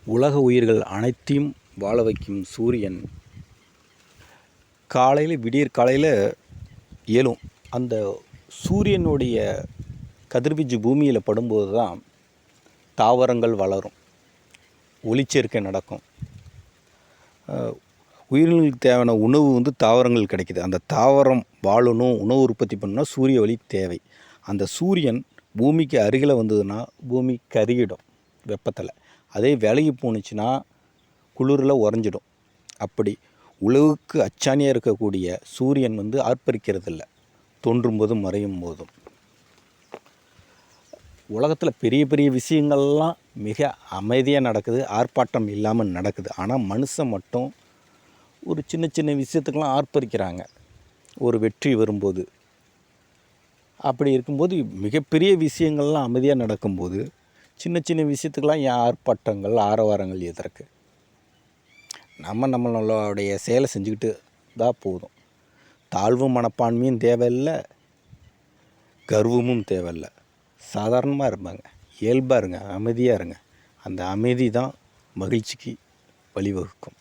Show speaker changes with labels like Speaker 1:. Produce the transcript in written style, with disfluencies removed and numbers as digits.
Speaker 1: உலக உயிர்கள் அனைத்தையும் வாழ வைக்கும் சூரியன் விடியற் காலையில் எழும். அந்த சூரியனுடைய கதிர்வீச்சு பூமியில் படும்போது தான் தாவரங்கள் வளரும், ஒளிச்சேர்க்கை நடக்கும். உயிரினங்களுக்கு தேவையான உணவு தாவரங்கள் கிடைக்கிது. அந்த தாவரம் வாழணும், உணவு உற்பத்தி பண்ணணும்னா சூரிய ஒளி தேவை. அந்த சூரியன் பூமிக்கு அருகில் வந்ததுன்னா பூமி கருகிடும் வெப்பத்தில். அதே விலகி போணுச்சுன்னா குளிரில் உறைஞ்சிடும். அப்படி உலகுக்கு அச்சாணியாக இருக்கக்கூடிய சூரியன் ஆர்ப்பரிக்கிறதில்ல, தோன்றும் போதும் மறையும் போதும். உலகத்தில் பெரிய பெரிய விஷயங்கள்லாம் மிக அமைதியாக நடக்குது, ஆர்ப்பாட்டம் இல்லாமல் நடக்குது. ஆனால் மனுஷன் மட்டும் ஒரு சின்ன சின்ன விஷயத்துக்கெல்லாம் ஆர்ப்பரிக்கிறாங்க ஒரு வெற்றி வரும்போது. அப்படி இருக்கும்போது மிகப்பெரிய விஷயங்கள்லாம் அமைதியாக நடக்கும்போது சின்ன சின்ன விஷயத்துக்கெல்லாம் ஏன் ஆர்ப்பாட்டங்கள் ஆரவாரங்கள் எதற்கு? நம்மளுடைய செயலை செஞ்சுக்கிட்டு தான் போதும். தாழ்வு மனப்பான்மையும் தேவையில்லை, கர்வமும் தேவையில்லை. சாதாரணமாக இருப்பாங்க, இயல்பாக இருங்க, அமைதியாக இருங்க. அந்த அமைதி தான் மகிழ்ச்சிக்கு வழிவகுக்கும்.